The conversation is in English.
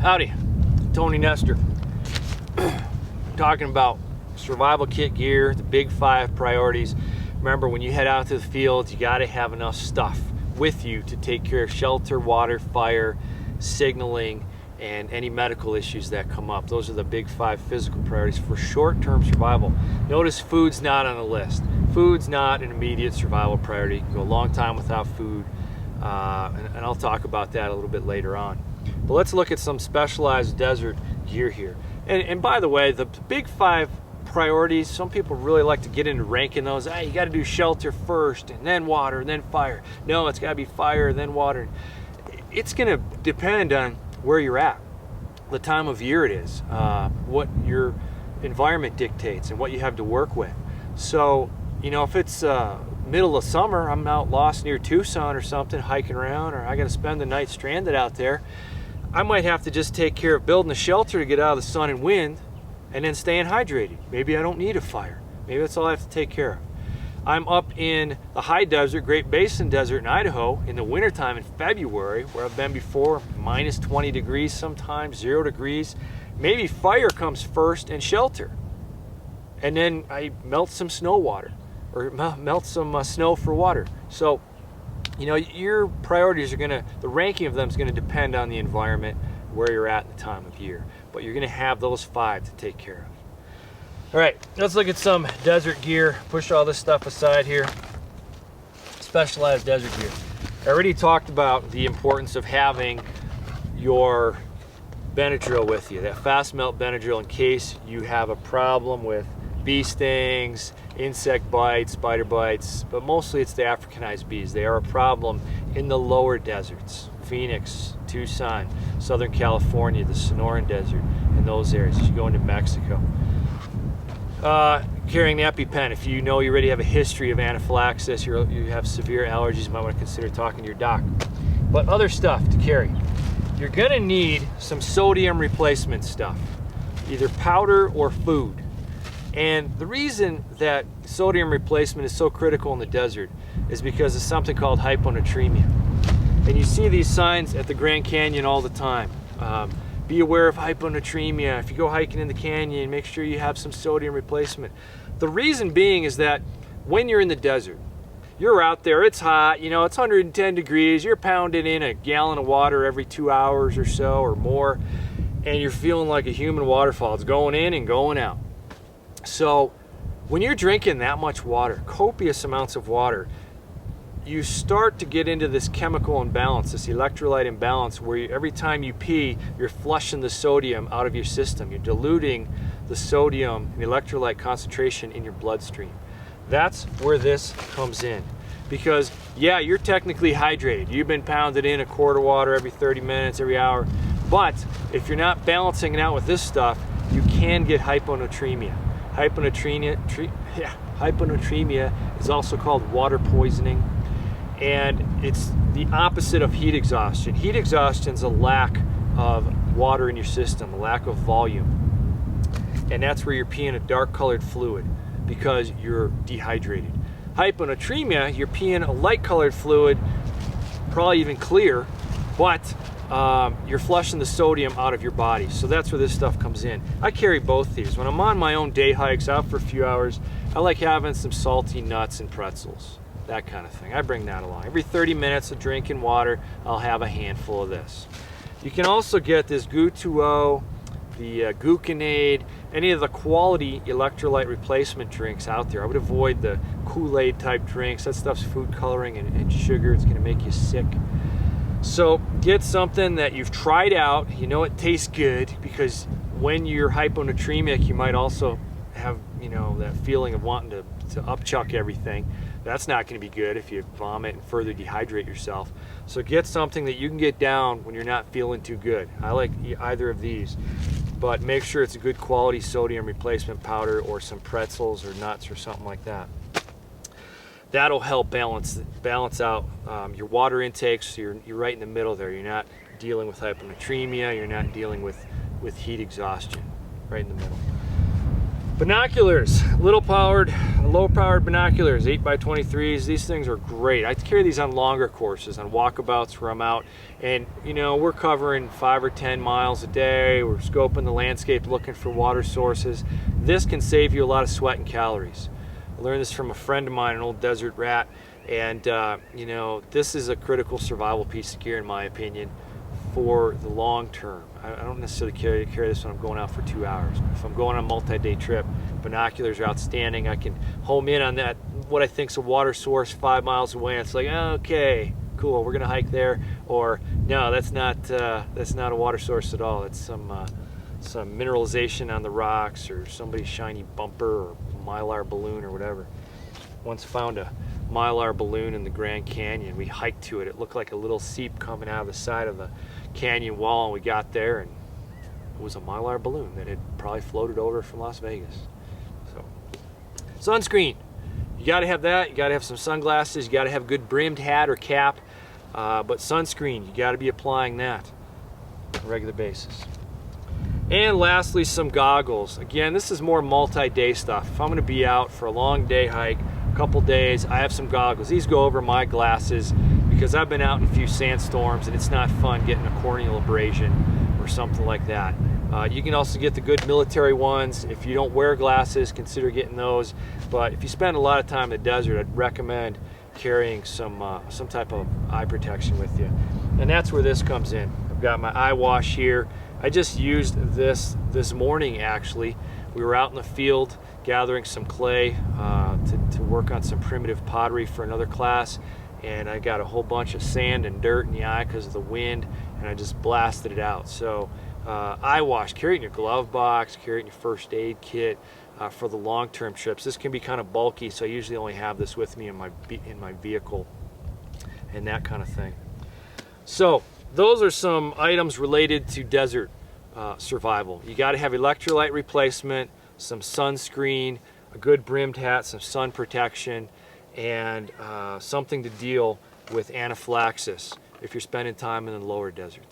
Howdy, Tony Nestor. Talking about survival kit gear, the big 5 priorities. Remember, when you head out to the field, you got to have enough stuff with you to take care of shelter, water, fire, signaling, and any medical issues that come up. Those are the big 5 physical priorities for short-term survival. Notice food's not on the list. Food's not an immediate survival priority. You can go a long time without food, and I'll talk about that a little bit later on. But let's look at some specialized desert gear here. And by the way, the big 5 priorities, some people really like to get into ranking those. Hey, you got to do shelter first, and then water, and then fire. No, it's got to be fire, then water. It's going to depend on where you're at, the time of year it is, what your environment dictates, and what you have to work with. So, you know, if it's middle of summer, I'm out lost near Tucson or something, hiking around, or I got to spend the night stranded out there, I might have to just take care of building a shelter to get out of the sun and wind, and then staying hydrated. Maybe I don't need a fire. Maybe that's all I have to take care of. I'm up in the high desert, Great Basin Desert in Idaho in the wintertime in February, where I've been before, minus 20 degrees sometimes, 0 degrees. Maybe fire comes first and shelter. And then I melt some snow water, or melt some snow for water. So, you know, your priorities are the ranking of them is gonna depend on the environment, where you're at in the time of year. But you're gonna have those 5 to take care of. All right, let's look at some desert gear. Push all this stuff aside here. Specialized desert gear. I already talked about the importance of having your Benadryl with you, that fast melt Benadryl, in case you have a problem with bee stings, insect bites, spider bites, but mostly it's the Africanized bees. They are a problem in the lower deserts, Phoenix, Tucson, Southern California, the Sonoran Desert, in those areas as you go into Mexico. Carrying the Epipen. If you know you already have a history of anaphylaxis, you have severe allergies, you might want to consider talking to your doc. But other stuff to carry. You're going to need some sodium replacement stuff, either powder or food. And the reason that sodium replacement is so critical in the desert is because of something called hyponatremia. And you see these signs at the Grand Canyon all the time. Be aware of hyponatremia. If you go hiking in the canyon, make sure you have some sodium replacement. The reason being is that when you're in the desert, you're out there, it's hot, you know, it's 110 degrees, you're pounding in a gallon of water every 2 hours or so or more, and you're feeling like a human waterfall. It's going in and going out. So when you're drinking that much water, copious amounts of water, you start to get into this chemical imbalance, this electrolyte imbalance, where every time you pee, you're flushing the sodium out of your system. You're diluting the sodium and electrolyte concentration in your bloodstream. That's where this comes in. Because, yeah, you're technically hydrated. You've been pounded in a quart of water every 30 minutes, every hour. But if you're not balancing it out with this stuff, you can get hyponatremia. Hyponatremia is also called water poisoning, and it's the opposite of heat exhaustion. Heat exhaustion is a lack of water in your system, a lack of volume, and that's where you're peeing a dark colored fluid because you're dehydrated. Hyponatremia, you're peeing a light colored fluid, probably even clear, but you're flushing the sodium out of your body. So that's where this stuff comes in. I carry both these. When I'm on my own day hikes out for a few hours, I like having some salty nuts and pretzels, that kind of thing. I bring that along. Every 30 minutes of drinking water, I'll have a handful of this. You can also get this Gu2O, the Gluconade, any of the quality electrolyte replacement drinks out there. I would avoid the Kool-Aid type drinks. That stuff's food coloring and sugar. It's gonna make you sick. So get something that you've tried out, you know it tastes good, because when you're hyponatremic, you might also have, you know, that feeling of wanting to upchuck everything. That's not going to be good if you vomit and further dehydrate yourself. So get something that you can get down when you're not feeling too good. I like either of these, but make sure it's a good quality sodium replacement powder or some pretzels or nuts or something like that. That'll help balance out your water intakes. So you're right in the middle there. You're not dealing with hyponatremia. You're not dealing with heat exhaustion. Right in the middle. Binoculars, low powered binoculars, 8x23s. These things are great. I carry these on longer courses, on walkabouts where I'm out, and you know, we're covering 5 or 10 miles a day. We're scoping the landscape, looking for water sources. This can save you a lot of sweat and calories. I learned this from a friend of mine, an old desert rat, and you know, this is a critical survival piece of gear, in my opinion, for the long term. I don't necessarily carry this when I'm going out for 2 hours. If I'm going on a multi-day trip, binoculars are outstanding. I can home in on that, what I think is a water source 5 miles away. And it's like, okay, cool, we're gonna hike there. Or no, that's not a water source at all. It's some mineralization on the rocks, or somebody's shiny bumper, or mylar balloon, or whatever. Once found a mylar balloon in the Grand Canyon. We hiked to it. It looked like a little seep coming out of the side of the canyon wall, and we got there, and it was a mylar balloon that had probably floated over from Las Vegas. So, sunscreen. You got to have that. You got to have some sunglasses. You got to have a good brimmed hat or cap. But sunscreen, you got to be applying that on a regular basis. And lastly, some goggles. Again, this is more multi-day stuff. If I'm going to be out for a long day hike, a couple days, I have some goggles. These go over my glasses because I've been out in a few sandstorms and it's not fun getting a corneal abrasion or something like that. You can also get the good military ones. If you don't wear glasses, consider getting those. But if you spend a lot of time in the desert, I'd recommend carrying some type of eye protection with you. And that's where this comes in. I've got my eye wash here. I just used this morning, actually. We were out in the field gathering some clay to work on some primitive pottery for another class, and I got a whole bunch of sand and dirt in the eye because of the wind, and I just blasted it out. So eye wash, carry it in your glove box, carry it in your first aid kit for the long-term trips. This can be kind of bulky, so I usually only have this with me in my vehicle and that kind of thing. So those are some items related to desert survival. You got to have electrolyte replacement, some sunscreen, a good brimmed hat, some sun protection, and something to deal with anaphylaxis if you're spending time in the lower deserts.